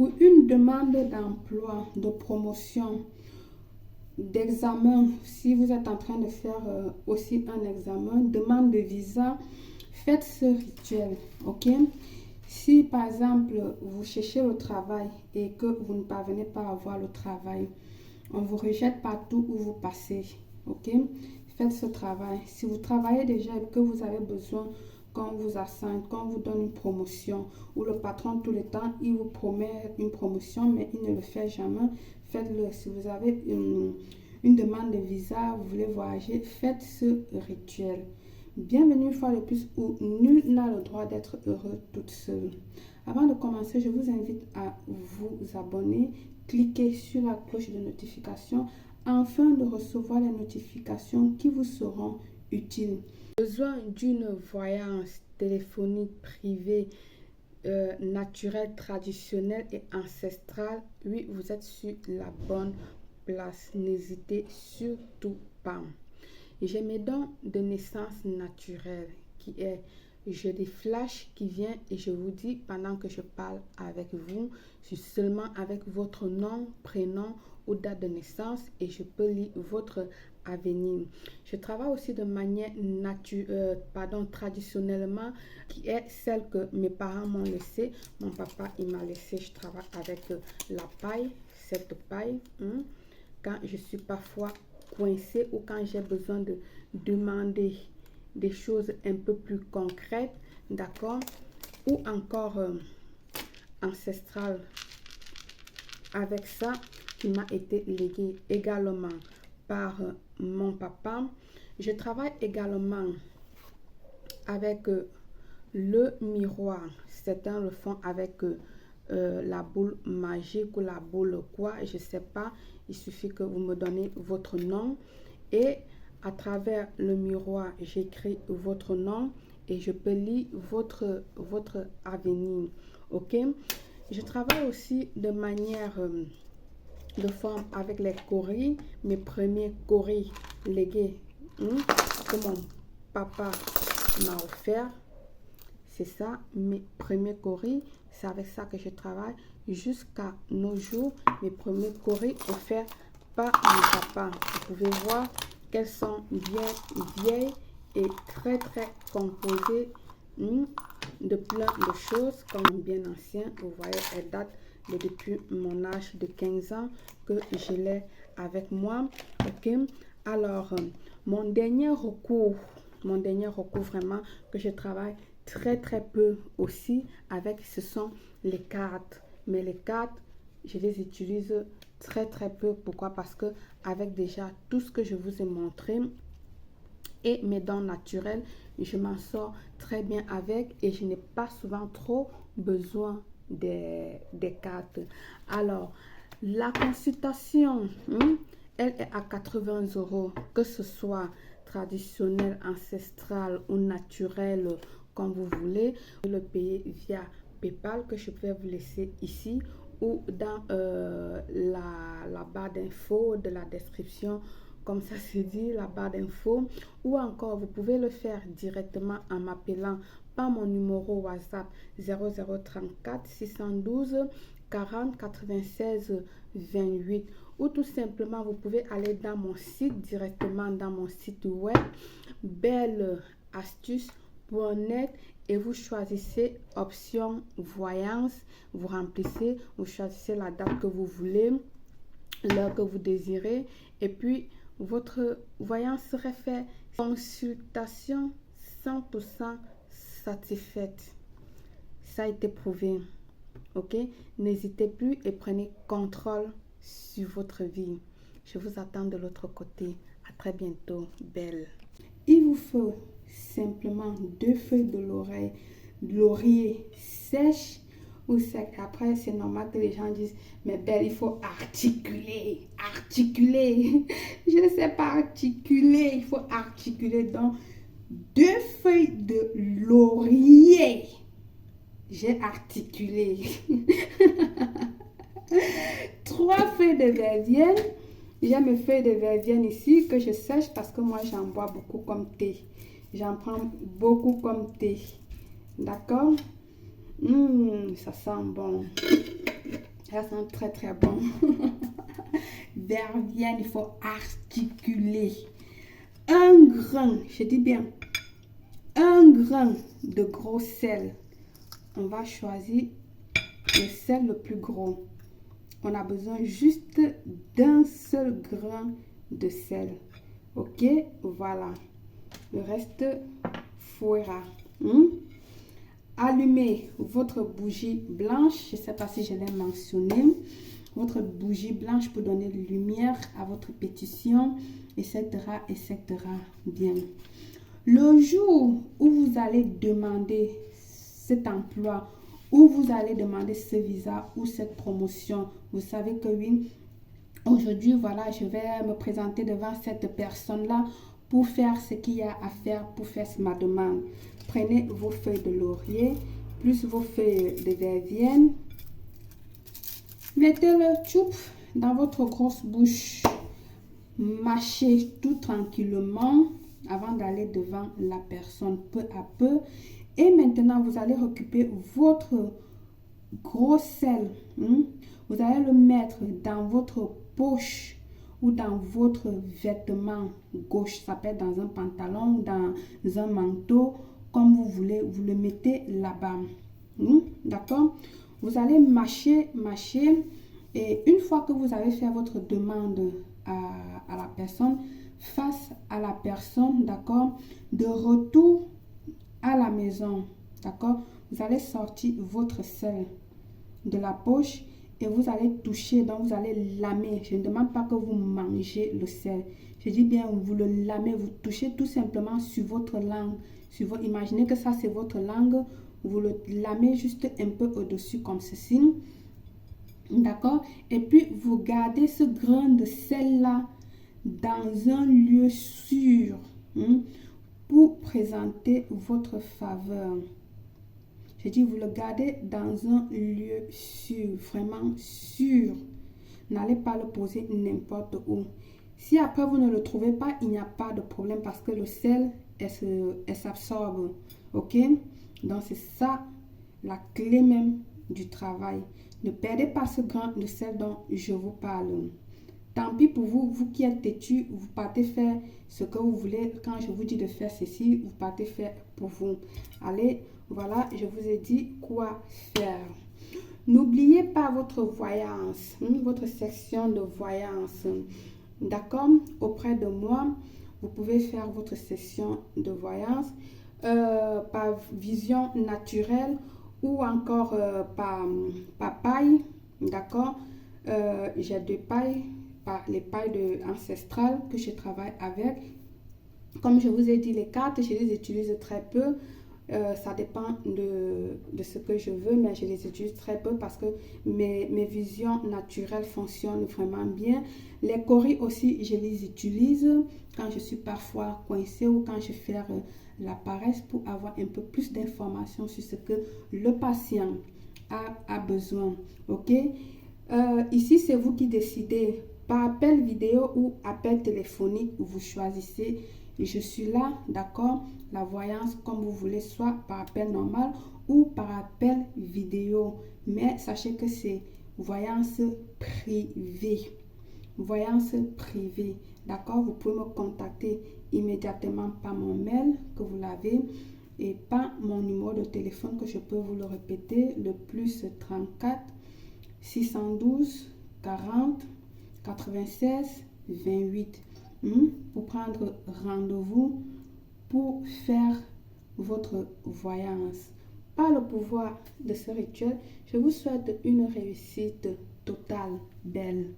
Pour une demande d'emploi, de promotion, d'examen, si vous êtes en train de faire aussi un examen, demande de visa, faites ce rituel, ok? Si par exemple vous cherchez le travail et que vous ne parvenez pas à avoir le travail, on vous rejette partout où vous passez, ok? Faites ce travail. Si vous travaillez déjà et que vous avez besoin qu'on vous assigne, qu'on vous donne une promotion, ou le patron tout le temps, il vous promet une promotion, mais il ne le fait jamais, faites-le. Si vous avez une demande de visa, vous voulez voyager, faites ce rituel. Bienvenue une fois de plus où nul n'a le droit d'être heureux toute seule. Avant de commencer, je vous invite à vous abonner, cliquez sur la cloche de notification afin de recevoir les notifications qui vous seront utiles. Besoin d'une voyance téléphonique privée, naturelle, traditionnelle et ancestrale? Oui, vous êtes sur la bonne place. N'hésitez surtout pas. J'ai mes dons de naissance naturelle qui est, j'ai des flashs qui viennent et je vous dis pendant que je parle avec vous, je suis seulement avec votre nom, prénom ou date de naissance et je peux lire votre avenir. Je travaille aussi de manière traditionnellement qui est celle que mes parents m'ont laissée. Mon papa il m'a laissé, je travaille avec la paille, cette paille. Quand je suis parfois coincée ou quand j'ai besoin de demander des choses un peu plus concrètes, d'accord, ou encore ancestrales, avec ça qui m'a été légué également par mon papa. Je travaille également avec le miroir. Certains le font avec la boule magique ou la boule quoi, je sais pas. Il suffit que vous me donnez votre nom et à travers le miroir, j'écris votre nom et je peux lire votre avenir. Ok? Je travaille aussi de manière de forme avec les coris, mes premiers coris légués que mon papa m'a offert. C'est ça, mes premiers coris, c'est avec ça que je travaille jusqu'à nos jours. Mes premiers coris offerts par mon papa. Vous pouvez voir qu'elles sont bien vieilles et très composées de plein de choses comme bien anciennes. Vous voyez, elles datent depuis mon âge de 15 ans que je l'ai avec moi. Ok, alors mon dernier recours vraiment que je travaille très peu aussi avec, ce sont les cartes. Mais les cartes, je les utilise très peu. Pourquoi? Parce que avec déjà tout ce que je vous ai montré et mes dons naturels, je m'en sors très bien avec et je n'ai pas souvent trop besoin des cartes. Alors, la consultation, elle est à 80 €, que ce soit traditionnel, ancestral ou naturel, comme vous voulez. Vous le payer via PayPal que je peux vous laisser ici ou dans la barre d'infos de la description, comme ça se dit, la barre d'infos, ou encore vous pouvez le faire directement en m'appelant par mon numéro WhatsApp 0034 612 40 96 28, ou tout simplement vous pouvez aller dans mon site, directement dans mon site web belleastuce.net et vous choisissez option voyance, vous remplissez, vous choisissez la date que vous voulez, l'heure que vous désirez et puis votre voyance serait faite. Consultation 100% satisfaite. Ça a été prouvé. Ok, n'hésitez plus et prenez contrôle sur votre vie. Je vous attends de l'autre côté. À très bientôt, belle. Il vous faut simplement 2 feuilles de laurier sèches ou sec. Après, c'est normal que les gens disent, mais belle, il faut articuler. Je ne sais pas articuler, il faut articuler. Donc, 2 feuilles de laurier. J'ai articulé. 3 feuilles de verveine. J'ai mes feuilles de verveine ici que je sèche parce que moi j'en bois beaucoup comme thé. J'en prends beaucoup comme thé. D'accord? Ça sent bon. Ça sent très très bon. Verveine, il faut articuler. Un grain, je dis bien, un grain de gros sel. On va choisir le sel le plus gros. On a besoin juste d'un seul grain de sel. Ok, voilà. Le reste fouera. Allumez votre bougie blanche. Je ne sais pas si je l'ai mentionné. Votre bougie blanche pour donner lumière à votre pétition, etc., etc. Bien. Le jour où vous allez demander cet emploi, où vous allez demander ce visa ou cette promotion, vous savez que oui, aujourd'hui, voilà, je vais me présenter devant cette personne-là pour faire ce qu'il y a à faire pour faire ma demande. Prenez vos feuilles de laurier, plus vos feuilles de verveine. Mettez le tube dans votre grosse bouche. Mâchez tout tranquillement avant d'aller devant la personne peu à peu. Et maintenant, vous allez récupérer votre gros sel. Vous allez le mettre dans votre poche ou dans votre vêtement gauche. Ça peut être dans un pantalon ou dans un manteau, comme vous voulez. Vous le mettez là-bas. D'accord? Vous allez mâcher. Et une fois que vous avez fait votre demande à la personne, face à la personne, d'accord, de retour à la maison, d'accord, vous allez sortir votre sel de la poche et vous allez toucher, donc vous allez lamer. Je ne demande pas que vous mangez le sel. Je dis bien, vous le lamez, vous touchez tout simplement sur votre langue. Imaginez que ça, c'est votre langue. Vous le lamez juste un peu au-dessus comme ceci. D'accord? Et puis, vous gardez ce grain de sel-là dans un lieu sûr pour présenter votre faveur. Je dis, vous le gardez dans un lieu sûr, vraiment sûr. N'allez pas le poser n'importe où. Si après vous ne le trouvez pas, il n'y a pas de problème parce que le sel, elle s'absorbe. Ok? Donc, c'est ça la clé même du travail. Ne perdez pas ce grain de sel dont je vous parle. Tant pis pour vous, vous qui êtes têtu, vous partez faire ce que vous voulez. Quand je vous dis de faire ceci, vous partez faire pour vous. Allez, voilà, je vous ai dit quoi faire. N'oubliez pas votre voyance, votre section de voyance. D'accord? Auprès de moi, vous pouvez faire votre session de voyance par vision naturelle ou encore par paille. D'accord? J'ai deux pailles, les pailles ancestrales que je travaille avec. Comme je vous ai dit, les cartes, je les utilise très peu. Ça dépend de ce que je veux, mais je les utilise très peu parce que mes visions naturelles fonctionnent vraiment bien. Les coris aussi, je les utilise quand je suis parfois coincée ou quand je fais la paresse pour avoir un peu plus d'informations sur ce que le patient a besoin. Ok? Ici, c'est vous qui décidez. Par appel vidéo ou appel téléphonique, vous choisissez. Je suis là, d'accord? La voyance comme vous voulez, soit par appel normal ou par appel vidéo. Mais sachez que c'est voyance privée. Voyance privée, d'accord? Vous pouvez me contacter immédiatement par mon mail que vous l'avez et par mon numéro de téléphone que je peux vous le répéter, le plus 34 612 40 96 28 pour prendre rendez-vous pour faire votre voyance. Par le pouvoir de ce rituel, je vous souhaite une réussite totale, belle.